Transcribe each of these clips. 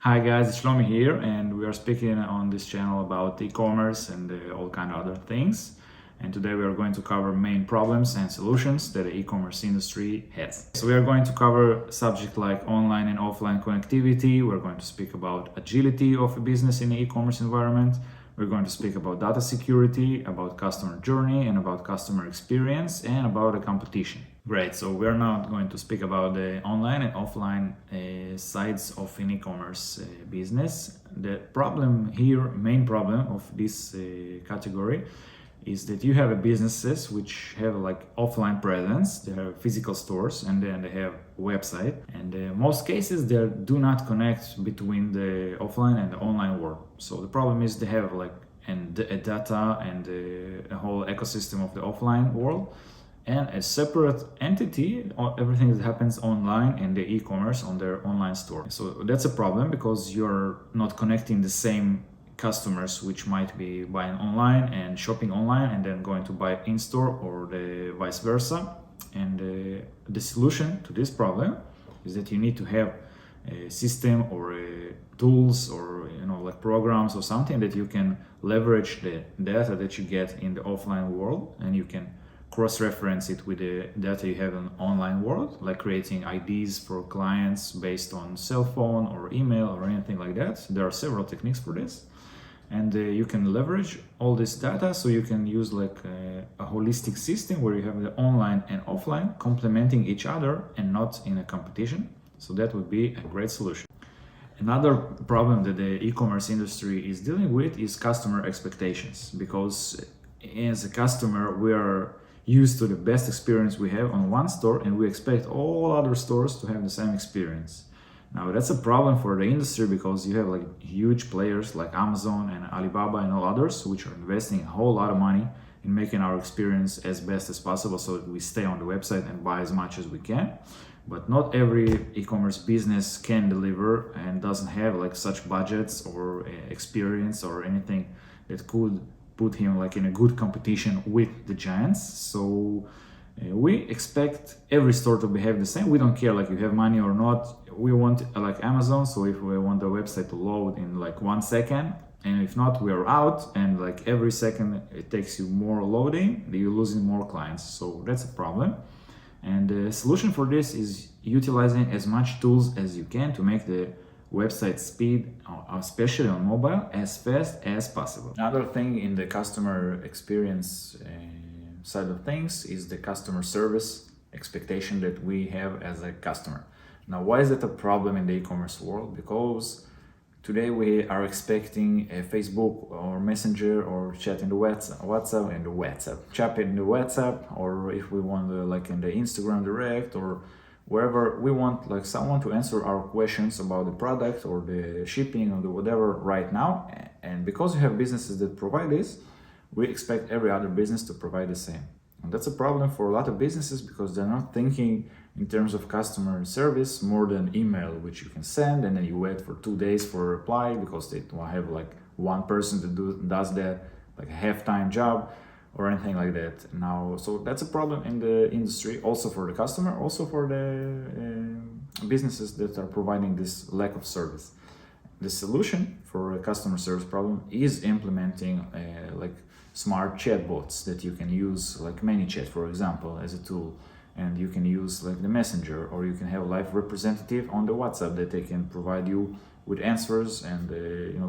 Hi guys, it's Shlomi here, and we are speaking on this channel about e-commerce and all kind of other things. And today we are going to cover main problems and solutions that the e-commerce industry has. So we are going to cover subjects like online and offline connectivity. We're going to speak about agility of a business in the e-commerce environment. We're going to speak about data security, about customer journey, and about customer experience, and about the competition. Great, so we're now going to speak about the online and offline sides of an e-commerce business. The problem here, main problem of this category is that you have businesses which have like offline presence, they have physical stores, and then they have website. And in most cases, they do not connect between the offline and the online world. So the problem is they have like a data and a whole ecosystem of the offline world, and a separate entity, everything that happens online in the e-commerce on their online store. So that's a problem because you're not connecting the same customers which might be buying online and shopping online and then going to buy in store, or the vice versa. And the solution to this problem is that you need to have a system or tools or like programs or something that you can leverage the data that you get in the offline world, and you can cross-reference it with the data you have in online world, like creating IDs for clients based on cell phone or email or anything like that. There are several techniques for this, and you can leverage all this data so you can use like a holistic system where you have the online and offline complementing each other and not in a competition. So that would be a great solution. Another problem that the e-commerce industry is dealing with is customer expectations, because as a customer we are used to the best experience we have on one store, and we expect all other stores to have the same experience. Now that's a problem for the industry because you have like huge players like Amazon and Alibaba and all others which are investing a whole lot of money in making our experience as best as possible so that we stay on the website and buy as much as we can. But not every e-commerce business can deliver and doesn't have like such budgets or experience or anything that could put him like in a good competition with the giants. So we expect every store to behave the same. We don't care like you have money or not. We want like Amazon, so if we want the website to load in like 1 second, and if not, we are out, and like every second it takes you more loading, you're losing more clients. So that's a problem. And the solution for this is utilizing as much tools as you can to make the website speed, especially on mobile, as fast as possible. Another thing in the customer experience side of things is the customer service expectation that we have as a customer. Now, why is that a problem in the e-commerce world? Because today we are expecting a Facebook or Messenger or chat in the chat in the WhatsApp, or if we want like in the Instagram Direct or wherever, we want like someone to answer our questions about the product or the shipping or the whatever right now. And because we have businesses that provide this, we expect every other business to provide the same. And that's a problem for a lot of businesses because they're not thinking in terms of customer service more than email, which you can send and then you wait for 2 days for a reply because they don't have like one person that does that, like a half-time job or anything like that. Now, so that's a problem in the industry, also for the customer, also for the businesses that are providing this lack of service. The solution for a customer service problem is implementing like smart chatbots that you can use, like ManyChat, for example, as a tool. And you can use like the Messenger, or you can have a live representative on the WhatsApp that they can provide you with answers and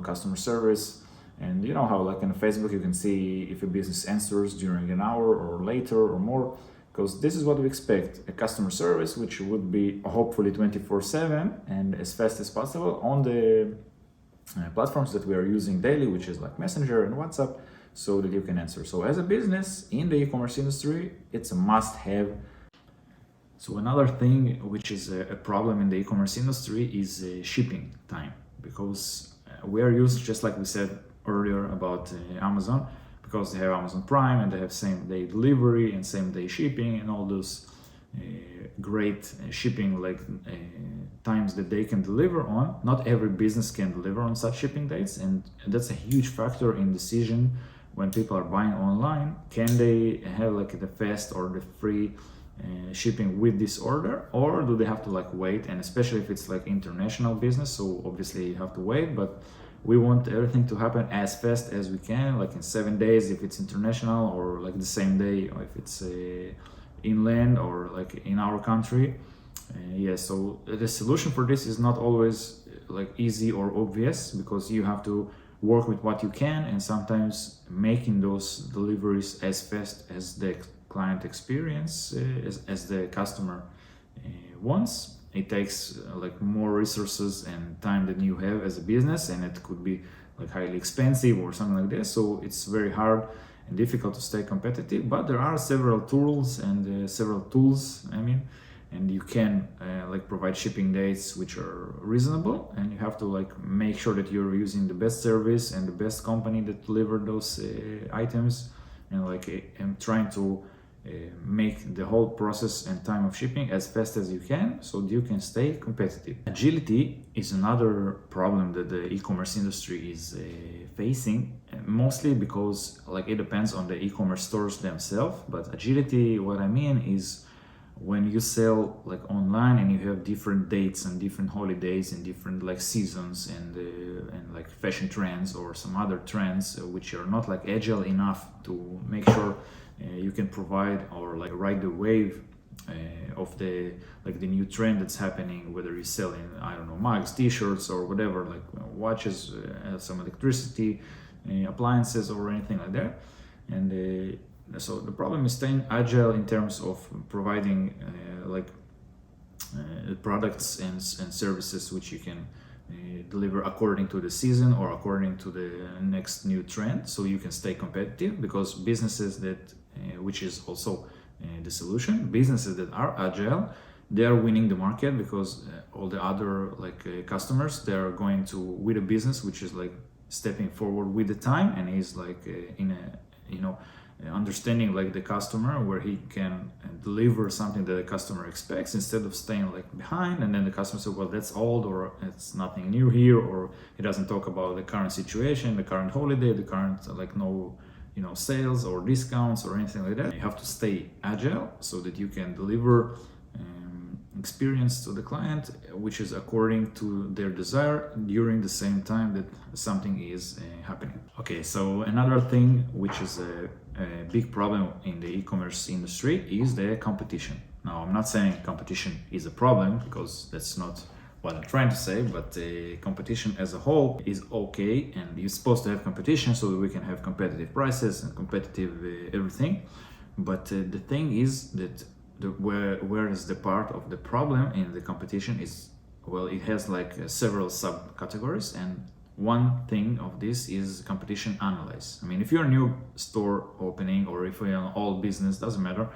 customer service. And you know how like on Facebook you can see if a business answers during an hour or later or more, because this is what we expect, a customer service which would be hopefully 24/7 and as fast as possible on the platforms that we are using daily, which is like Messenger and WhatsApp, so that you can answer. So as a business in the e-commerce industry, it's a must-have. So another thing which is a problem in the e-commerce industry is shipping time, because we are used, just like we said earlier about Amazon, because they have Amazon Prime and they have same-day delivery and same-day shipping and all those great shipping like times that they can deliver on. Not every business can deliver on such shipping dates, and that's a huge factor in decision when people are buying online. Can they have like the fast or the free shipping with this order, or do they have to like wait? And especially if it's like international business, so obviously you have to wait, but we want everything to happen as fast as we can, like in 7 days if it's international, or like the same day if it's inland or like in our country. So the solution for this is not always like easy or obvious, because you have to work with what you can, and sometimes making those deliveries as fast as the client experience, as the customer wants. It takes like more resources and time than you have as a business, and it could be like highly expensive or something like this. So it's very hard and difficult to stay competitive. But there are several tools and and you can like provide shipping dates which are reasonable, and you have to like make sure that you're using the best service and the best company that deliver those items, and trying to make the whole process and time of shipping as fast as you can, so that you can stay competitive. Agility is another problem that the e-commerce industry is facing, mostly because like it depends on the e-commerce stores themselves. But agility, what I mean is, when you sell like online and you have different dates and different holidays and different like seasons and like fashion trends or some other trends which are not like agile enough to make sure you can provide or like ride the wave of the new trend that's happening, whether you're selling, I don't know, mugs, t-shirts or whatever, like watches, some electricity, appliances or anything like that. And so the problem is staying agile in terms of providing products and services which you can deliver according to the season or according to the next new trend, so you can stay competitive. Because businesses that, which is also the solution, businesses that are agile, they are winning the market, because all the other customers, they are going to with a business which is like stepping forward with the time and is like in a understanding like the customer, where he can deliver something that the customer expects, instead of staying like behind, and then the customer says, well, that's old, or it's nothing new here, or he doesn't talk about the current situation, the current holiday, the current no sales or discounts or anything like that. You have to stay agile so that you can deliver experience to the client which is according to their desire during the same time that something is happening. Okay, so another thing which is a big problem in the e-commerce industry is the competition. Now, I'm not saying competition is a problem, because that's not what I'm trying to say, but competition as a whole is okay, and you're supposed to have competition so that we can have competitive prices and competitive everything. But the thing is that where is the part of the problem in the competition is, well, it has like several subcategories, and one thing of this is competition analyze. I mean, if you're a new store opening, or if you're an old business, doesn't matter,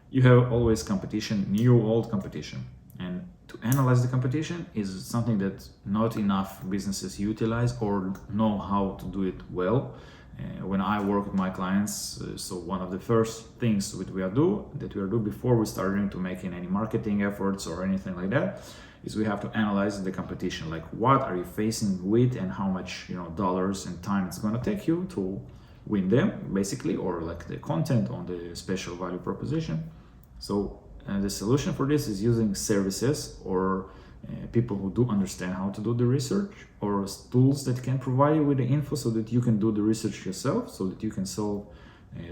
you have always competition, new, old competition. And to analyze the competition is something that not enough businesses utilize or know how to do it well. When I work with my clients, so one of the first things that we do before we start to making any marketing efforts or anything like that, is we have to analyze the competition. Like, what are you facing with, and how much dollars and time it's going to take you to win them, basically, or like the content on the special value proposition. So the solution for this is using services or people who do understand how to do the research, or tools that can provide you with the info so that you can do the research yourself, so that you can solve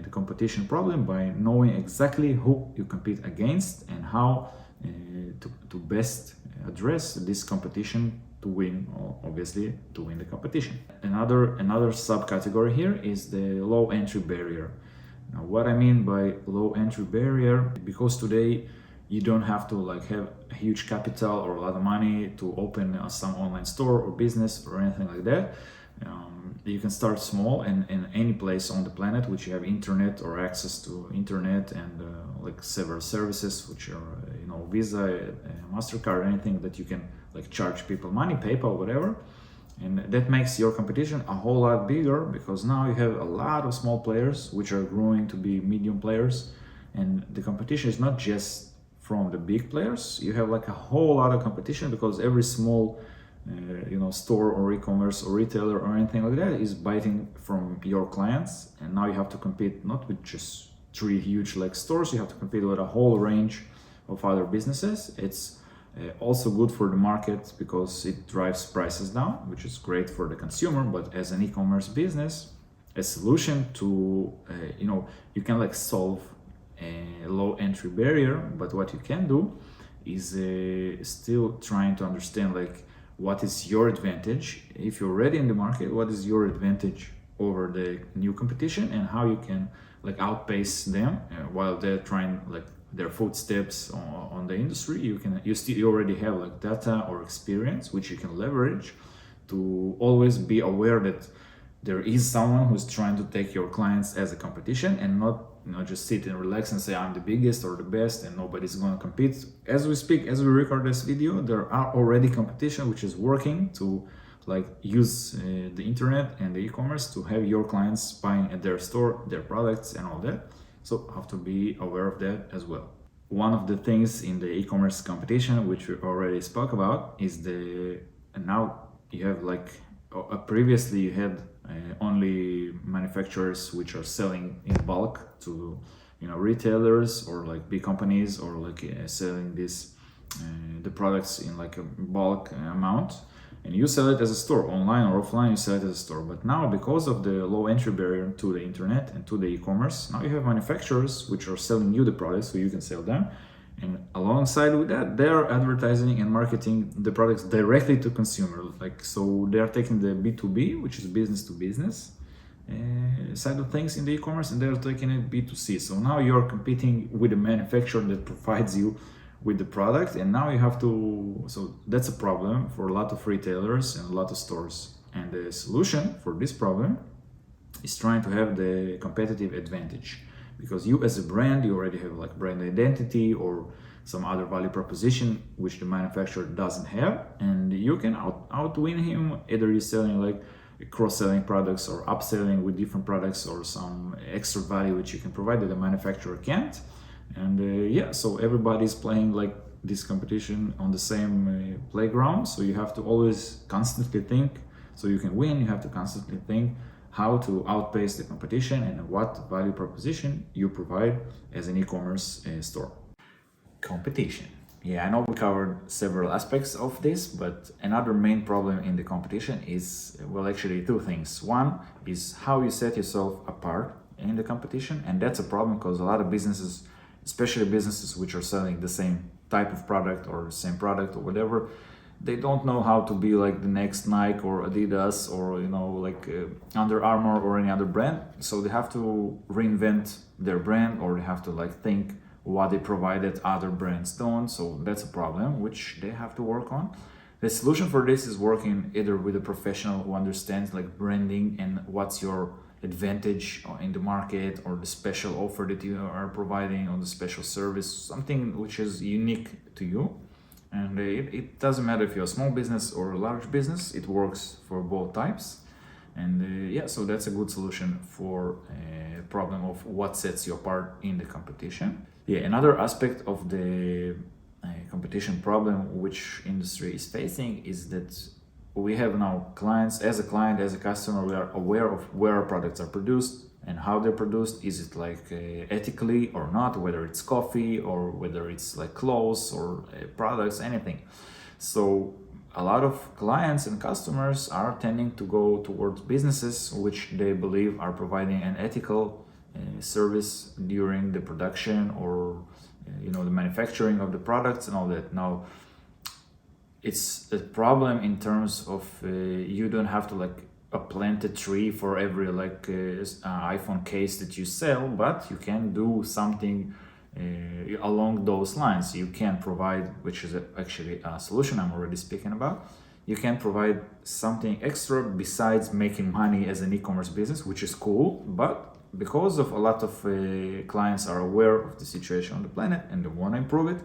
the competition problem by knowing exactly who you compete against and how to best address this competition to win, or obviously to win the competition. Another subcategory here is the low entry barrier. Now, what I mean by low entry barrier, because today you don't have to have a huge capital or a lot of money to open some online store or business or anything like that. You can start small in any place on the planet which you have internet or access to internet and several services which are Visa, MasterCard, anything that you can charge people money, PayPal, whatever. And that makes your competition a whole lot bigger, because now you have a lot of small players which are growing to be medium players, and the competition is not just from the big players. You have a whole lot of competition, because every small store or e-commerce or retailer or anything like that is biting from your clients. And now you have to compete not with just 3 huge stores, you have to compete with a whole range of other businesses. It's also good for the market because it drives prices down, which is great for the consumer. But as an e-commerce business, a solution to you can like solve a low entry barrier, but what you can do is still trying to understand like what is your advantage if you're already in the market. What is your advantage over the new competition, and how you can like outpace them while they're trying like their footsteps on the industry. You already have like data or experience which you can leverage to always be aware that there is someone who's trying to take your clients as a competition, and not just sit and relax and say I'm the biggest or the best and nobody's going to compete. As we speak, as we record this video, there are already competition which is working to like use the internet and the e-commerce to have your clients buying at their store their products and all that. So have to be aware of that as well. One of the things in the e-commerce competition which we already spoke about is now you have like previously you had only manufacturers which are selling in bulk to retailers or like big companies, or like selling the products in like a bulk amount, and you sell it as a store, online or offline. You sell it as a store. But now, because of the low entry barrier to the internet and to the e-commerce, now you have manufacturers which are selling you the products so you can sell them, and alongside with that, they are advertising and marketing the products directly to consumers. Like, so they are taking the B2B, which is business to business side of things in the e-commerce, and they are taking it B2C. So now you're competing with a manufacturer that provides you with the product, and now you have to. So that's a problem for a lot of retailers and a lot of stores. And the solution for this problem is trying to have the competitive advantage. Because you as a brand, you already have like brand identity or some other value proposition which the manufacturer doesn't have, and you can outwin him. Either you're selling like cross-selling products or upselling with different products, or some extra value which you can provide that the manufacturer can't. And so everybody's playing like this competition on the same playground. So you have to always constantly think, so you can win, you have to constantly think how to outpace the competition and what value proposition you provide as an e-commerce store. Competition. Yeah, I know we covered several aspects of this, but another main problem in the competition is, well, actually two things. One is how you set yourself apart in the competition, and that's a problem because a lot of businesses, especially businesses which are selling the same type of product or same product or whatever, they don't know how to be like the next Nike or Adidas or like Under Armour or any other brand. So they have to reinvent their brand, or they have to like think what they provide that other brands don't. So that's a problem which they have to work on. The solution for this is working either with a professional who understands like branding and what's your advantage in the market, or the special offer that you are providing, or the special service, something which is unique to you. And it doesn't matter if you're a small business or a large business, it works for both types. And so that's a good solution for a problem of what sets you apart in the competition. Another aspect of the competition problem which industry is facing is that we have now clients. As a client, as a customer, we are aware of where our products are produced and how they're produced. Is it like ethically or not, whether it's coffee or whether it's like clothes or products, anything. So a lot of clients and customers are tending to go towards businesses which they believe are providing an ethical service during the production or the manufacturing of the products and all that. Now, it's a problem in terms of you don't have to like plant a tree for every like iPhone case that you sell, but you can do something along those lines. You can provide, which is actually a solution I'm already speaking about, you can provide something extra besides making money as an e-commerce business, which is cool. But because of a lot of clients are aware of the situation on the planet and they want to improve it,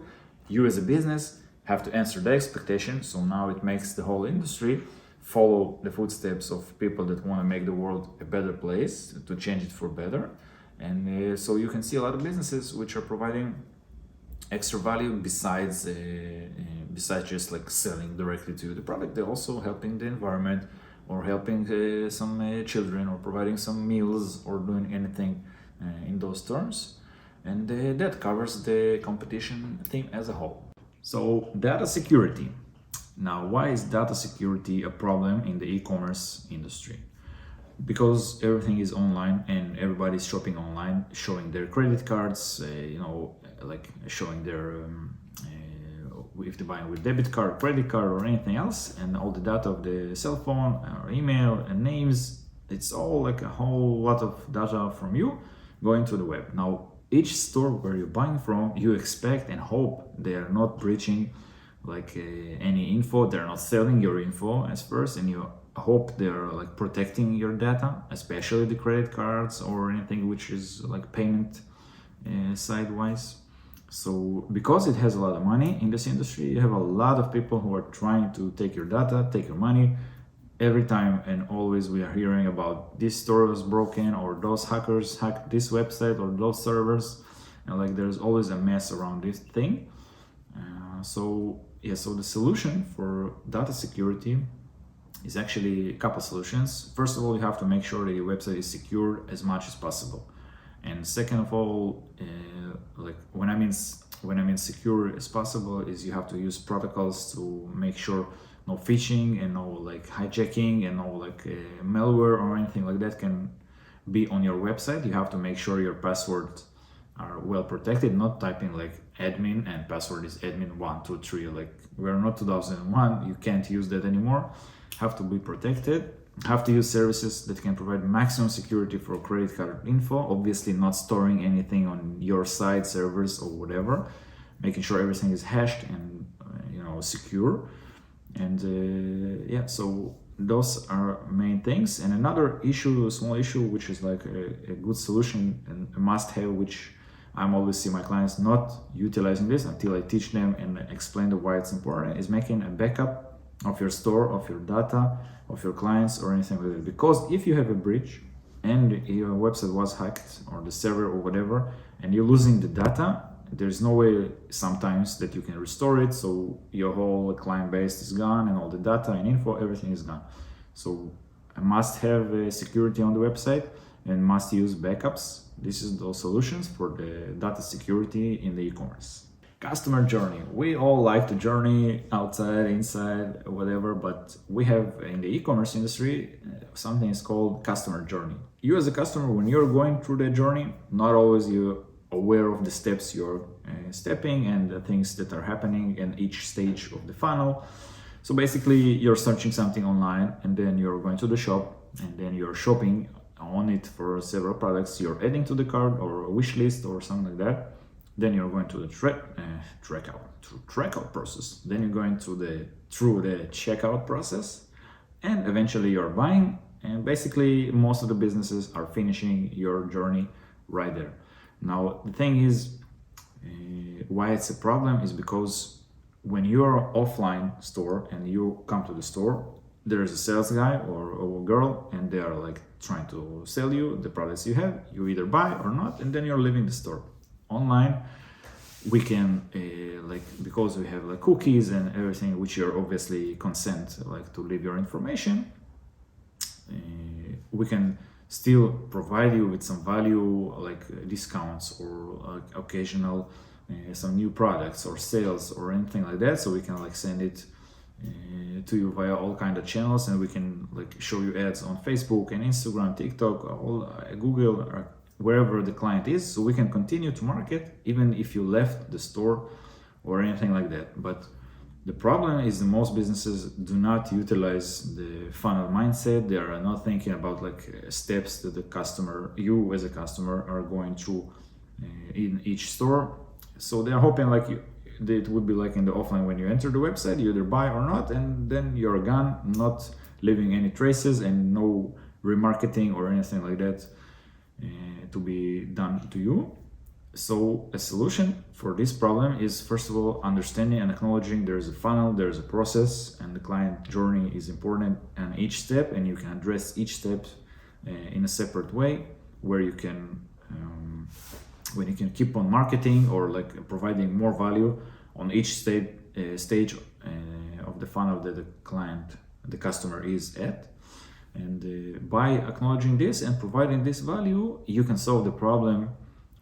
you as a business have to answer the expectation. So now it makes the whole industry follow the footsteps of people that want to make the world a better place, to change it for better. And so you can see a lot of businesses which are providing extra value besides just like selling directly to the product. They're also helping the environment, or helping some children, or providing some meals, or doing anything in those terms. and that covers the competition theme as a whole. So data security. Now, why is data security a problem in the e-commerce industry? Because everything is online and everybody's shopping online, showing their credit cards, like showing their if they're buying with debit card, credit card, or anything else, and all the data of the cell phone or email and names, it's all like a whole lot of data from you going to the web. Now, each store where you're buying from, you expect and hope they are not breaching like any info, they're not selling your info as first, and you hope they're like protecting your data, especially the credit cards or anything which is like payment side-wise. So because it has a lot of money in this industry, you have a lot of people who are trying to take your data, take your money. Every time and always we are hearing about this store was broken, or those hackers hacked this website or those servers, and like there's always a mess around this thing. So the solution for data security is actually a couple solutions. First of all, you have to make sure that your website is secured as much as possible. And second of all, like when I mean secure as possible, is you have to use protocols to make sure no phishing and no like hijacking and no like malware or anything like that can be on your website. You have to make sure your passwords are well protected, not typing like admin and password is admin123. Like we're not 2001, you can't use that anymore. Have to be protected. Have to use services that can provide maximum security for credit card info, obviously not storing anything on your site, servers or whatever, making sure everything is hashed and secure. And so those are main things. And another issue, a small issue, which is like a good solution and a must-have, which I'm always see my clients not utilizing this until I teach them and explain why it's important, is making a backup of your store, of your data, of your clients or anything like that. Because if you have a breach and your website was hacked or the server or whatever, and you're losing the data, there's no way sometimes that you can restore it. So your whole client base is gone and all the data and info, everything is gone. So I must have security on the website and must use backups. This is those solutions for the data security in the e-commerce. Customer journey. We all like to journey outside, inside, whatever, but we have in the e-commerce industry something is called customer journey. You as a customer, when you're going through the journey, not always you're aware of the steps you're stepping and the things that are happening in each stage of the funnel. So basically you're searching something online and then you're going to the shop and then you're shopping on it for several products. You're adding to the cart or a wish list or something like that. Then you're going to the checkout process. Then you're going through the checkout process, and eventually you're buying. And basically, most of the businesses are finishing your journey right there. Now, the thing is, why it's a problem is because when you're offline store and you come to the store, there's a sales guy or a girl, and they are like trying to sell you the products you have. You either buy or not, and then you're leaving the store. Online, we can because we have like cookies and everything, which you're obviously consent like to leave your information, we can still provide you with some value like discounts or like occasional some new products or sales or anything like that. So we can like send it to you via all kind of channels, and we can like show you ads on Facebook and Instagram, TikTok, all Google, or wherever the client is, so we can continue to market even if you left the store or anything like that. But the problem is that most businesses do not utilize the funnel mindset. They are not thinking about like steps that the customer, you as a customer, are going through in each store. So they're hoping like it would be like in the offline, when you enter the website, you either buy or not, and then you're gone, not leaving any traces and no remarketing or anything like that to be done to you. So a solution for this problem is, first of all, understanding and acknowledging there's a funnel, there's a process, and the client journey is important and each step, and you can address each step in a separate way, where you can when you can keep on marketing or like providing more value on each stage of the funnel that the customer is at. And by acknowledging this and providing this value, you can solve the problem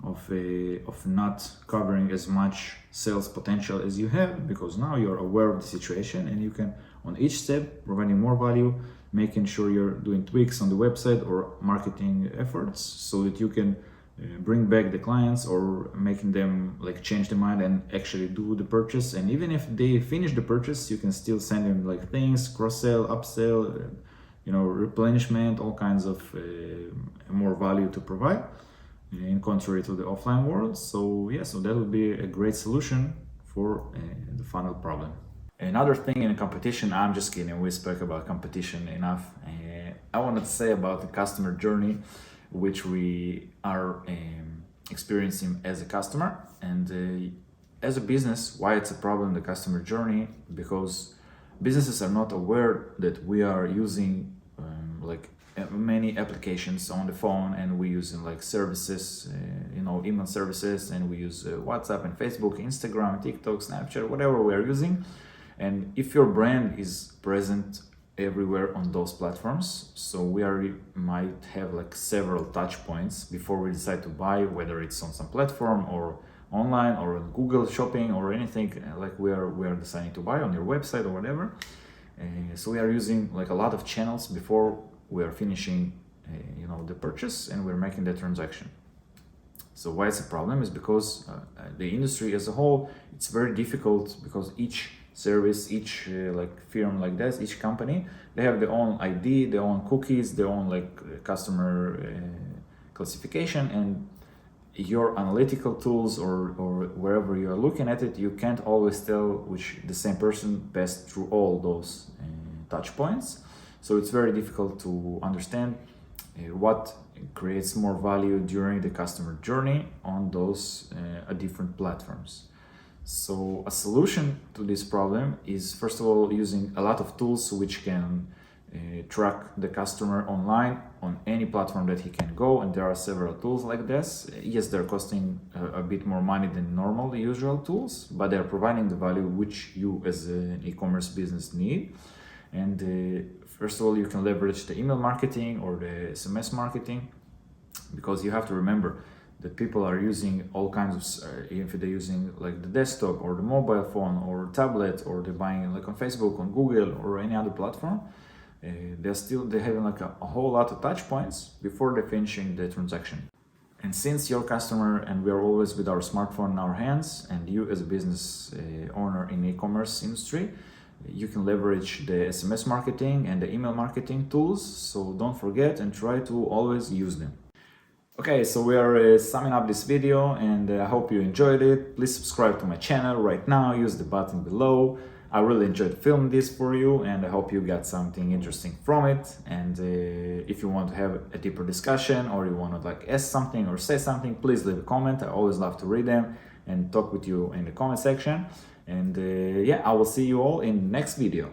of not covering as much sales potential as you have, because now you're aware of the situation and you can on each step providing more value, making sure you're doing tweaks on the website or marketing efforts so that you can bring back the clients or making them like change their mind and actually do the purchase. And even if they finish the purchase, you can still send them like things, cross-sell, upsell, replenishment, all kinds of more value to provide, in contrary to the offline world. So that would be a great solution for the funnel problem. Another thing in competition, I'm just kidding, we spoke about competition enough. I wanted to say about the customer journey, which we are experiencing as a customer, and as a business, why it's a problem, the customer journey, because businesses are not aware that we are using many applications on the phone, and we using like services, email services, and we use WhatsApp and Facebook, Instagram, TikTok, Snapchat, whatever we are using. And if your brand is present everywhere on those platforms, so might have like several touch points before we decide to buy, whether it's on some platform or online or on Google Shopping or anything like we are deciding to buy on your website or whatever. So we are using like a lot of channels before we are finishing the purchase and we're making the transaction. So why it's a problem is because the industry as a whole, it's very difficult, because each service, each firm like this, each company, they have their own ID, their own cookies, their own customer classification, and your analytical tools or wherever you are looking at it, you can't always tell which the same person passed through all those touch points. So it's very difficult to understand what creates more value during the customer journey on those different platforms. So a solution to this problem is, first of all, using a lot of tools which can track the customer online on any platform that he can go, and there are several tools like this. Yes, they're costing a bit more money than normal, the usual tools, but they're providing the value which you as an e-commerce business need. And first of all, you can leverage the email marketing or the SMS marketing, because you have to remember that people are using all kinds of, if they're using like the desktop or the mobile phone or tablet, or they're buying like on Facebook, on Google, or any other platform, they're having like a whole lot of touch points before they're finishing the transaction. And since you're customer and we are always with our smartphone in our hands, and you as a business owner in the e-commerce industry, you can leverage the SMS marketing and the email marketing tools. So don't forget and try to always use them. Okay, so we are summing up this video, and I hope you enjoyed it. Please subscribe to my channel right now, use the button below. I really enjoyed filming this for you, and I hope you got something interesting from it. And if you want to have a deeper discussion, or you want to ask something or say something, please leave a comment. I always love to read them and talk with you in the comment section. And I will see you all in the next video.